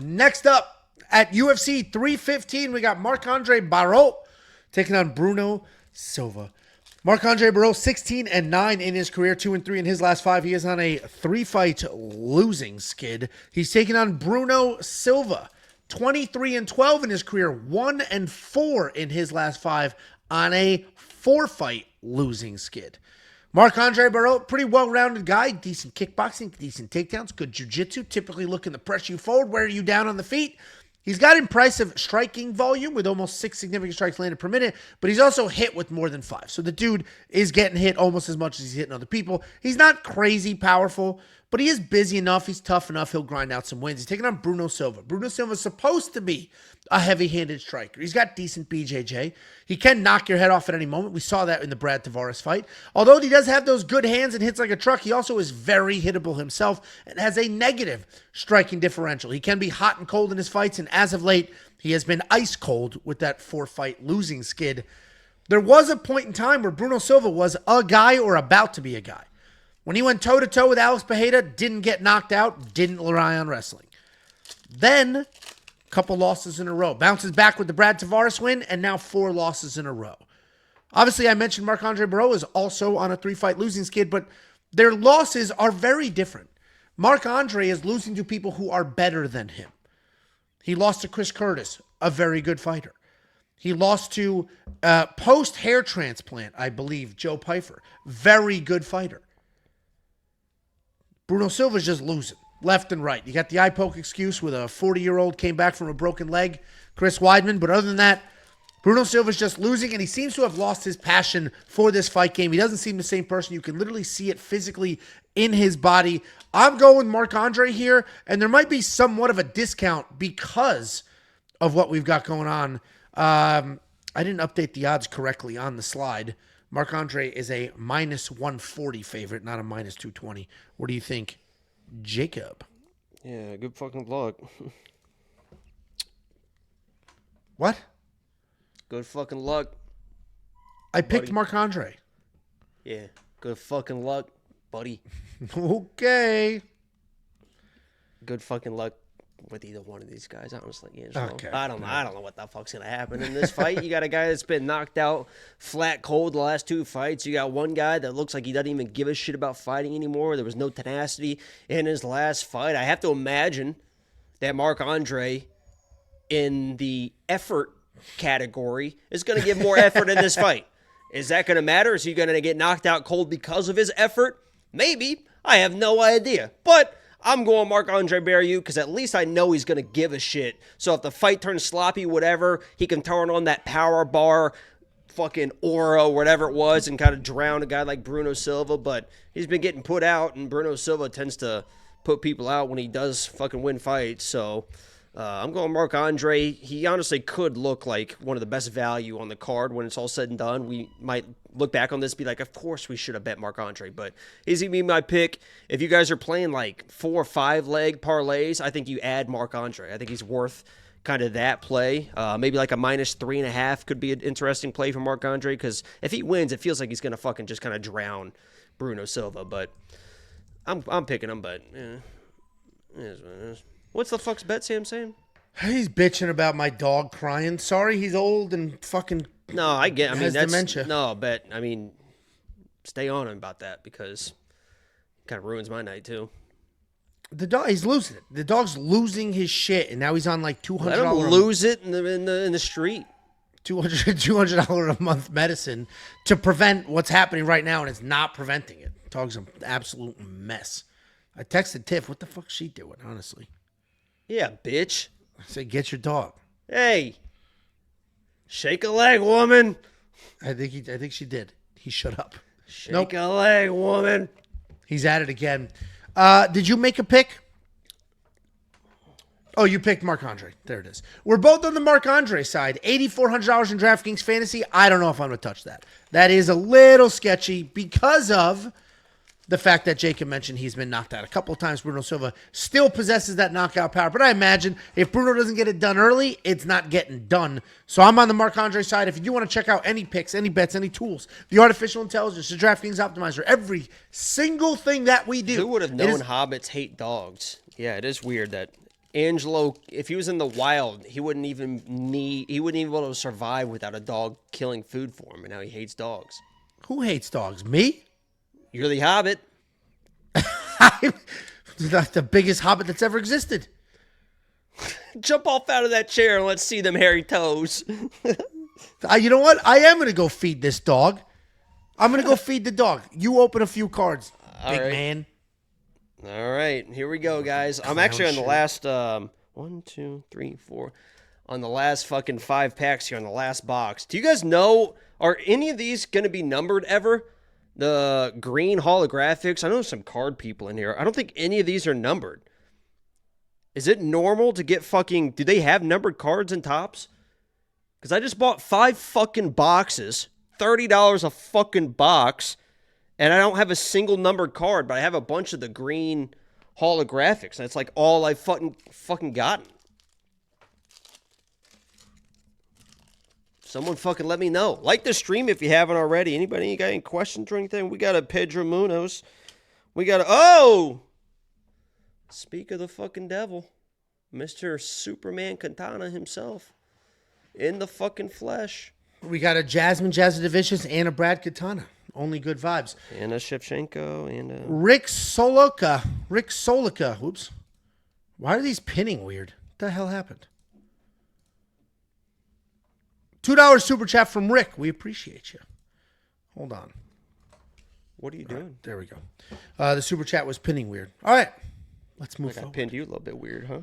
Next up at UFC 315, we got Marc-Andre Barriault taking on Bruno Silva. Marc-Andre Barriault, 16-9 in his career, 2-3 in his last 5. He is on a 3-fight losing skid. He's taking on Bruno Silva, 23-12 in his career, 1-4 in his last 5 on a 4-fight losing skid. Marc-Andre Barriault, pretty well-rounded guy, decent kickboxing, decent takedowns, good jiu-jitsu, typically looking to press you forward, wear you down on the feet. He's got impressive striking volume with almost 6 significant strikes landed per minute, but he's also hit with more than 5. So the dude is getting hit almost as much as he's hitting other people. He's not crazy powerful, but he is busy enough. He's tough enough. He'll grind out some wins. He's taking on Bruno Silva. Bruno Silva is supposed to be a heavy-handed striker. He's got decent BJJ. He can knock your head off at any moment. We saw that in the Brad Tavares fight. Although he does have those good hands and hits like a truck, he also is very hittable himself and has a negative striking differential. He can be hot and cold in his fights, and as of late, he has been ice cold with that 4-fight losing skid. There was a point in time where Bruno Silva was a guy or about to be a guy. When he went toe-to-toe with Alex Pereira, didn't get knocked out, didn't rely on wrestling. Then, couple losses in a row. Bounces back with the Brad Tavares win, and now 4 losses in a row. Obviously, I mentioned Marc-Andre Barriault is also on a 3-fight losing skid, but their losses are very different. Marc-Andre is losing to people who are better than him. He lost to Chris Curtis, a very good fighter. He lost to, post-hair transplant, I believe, Joe Pyfer. Very good fighter. Bruno Silva's just losing left and right. You got the eye poke excuse with a 40-year-old came back from a broken leg, Chris Weidman. But other than that, Bruno Silva's just losing, and he seems to have lost his passion for this fight game. He doesn't seem the same person. You can literally see it physically in his body. I'm going Marc-Andre here, and there might be somewhat of a discount because of what we've got going on. I didn't update the odds correctly on the slide. Marc-Andre is a minus 140 favorite, not a minus 220. What do you think, Jacob? Yeah, good fucking luck. What? Good fucking luck. I picked Marc-Andre. Yeah, good fucking luck, buddy. Okay. Good fucking luck with either one of these guys, honestly. Okay. I don't know what the fuck's gonna happen in this fight. You got a guy that's been knocked out flat cold the last 2 fights. You got one guy that looks like he doesn't even give a shit about fighting anymore. There was no tenacity in his last fight. I have to imagine that Marc-Andre in the effort category is gonna give more effort in this fight. Is that gonna matter? Is he gonna get knocked out cold because of his effort? Maybe. I have no idea. But I'm going Marc-Andre Barriault because at least I know he's going to give a shit. So if the fight turns sloppy, whatever, he can turn on that power bar, fucking aura, whatever it was, and kind of drown a guy like Bruno Silva. But he's been getting put out, and Bruno Silva tends to put people out when he does fucking win fights. So I'm going Marc-Andre. He honestly could look like one of the best value on the card when it's all said and done. We might look back on this and be like, of course we should have bet Marc-Andre, but he's going to be my pick. If you guys are playing like 4 or 5 leg parlays, I think you add Marc-Andre. I think he's worth kind of that play. Maybe like a minus 3.5 could be an interesting play for Marc-Andre, because if he wins, it feels like he's going to fucking just kind of drown Bruno Silva, but I'm picking him, but it is what it is. What's the fuck's Bet Sam saying? He's bitching about my dog crying. Sorry, he's old and fucking No, I get. I mean, has that's dementia. no, but I mean, stay on him about that because it kind of ruins my night too. The dog, he's losing it. The dog's losing his shit, and now he's on like $200. Let him lose it in the street. $200 a month medicine to prevent what's happening right now, and it's not preventing it. Dog's an absolute mess. I texted Tiff. What the fuck's she doing? Honestly. Yeah, bitch. I said, get your dog. Hey, shake a leg, woman. I think she did. He shut up. Shake a leg, woman. He's at it again. Did you make a pick? Oh, you picked Marc-Andre. There it is. We're both on the Marc-Andre side. $8,400 in DraftKings Fantasy. I don't know if I'm going to touch that. That is a little sketchy because of the fact that Jacob mentioned he's been knocked out a couple of times. Bruno Silva still possesses that knockout power. But I imagine if Bruno doesn't get it done early, it's not getting done. So I'm on the Marc-Andre side. If you do want to check out any picks, any bets, any tools, the artificial intelligence, the DraftKings Optimizer, every single thing that we do. Who would have known hobbits hate dogs? Yeah, it is weird that Angelo, if he was in the wild, he wouldn't even be able to survive without a dog killing food for him, and now he hates dogs. Who hates dogs? Me? You're the Hobbit. I'm not the biggest hobbit that's ever existed. Jump off out of that chair and let's see them hairy toes. You know what? I am going to go feed this dog. I'm going to go feed the dog. You open a few cards, big man. All right, here we go, guys. I'm actually on the last 1, 2, 3, 4. On the last fucking 5 packs here on the last box. Do you guys know, are any of these going to be numbered ever? The green holographics. I know there's some card people in here. I don't think any of these are numbered. Is it normal to get fucking... Do they have numbered cards in Topps? Because I just bought 5 fucking boxes. $30 a fucking box. And I don't have a single numbered card, but I have a bunch of the green holographics. That's like all I've fucking gotten. Someone fucking let me know. Like the stream if you haven't already. Anybody got any questions or anything? We got a Pedro Munoz. We got a... Oh! Speak of the fucking devil. Mr. Superman Katana himself. In the fucking flesh. We got a Jasmine Jazadovicius and a Brad Katana. Only good vibes. And a Shevchenko and a... Rick Solica. Whoops. Why are these pinning weird? What the hell happened? $2 super chat from Rick. We appreciate you. Hold on. What are you doing? There we go. The super chat was pinning weird. All right. Let's move I forward. pinned you a little bit weird, huh?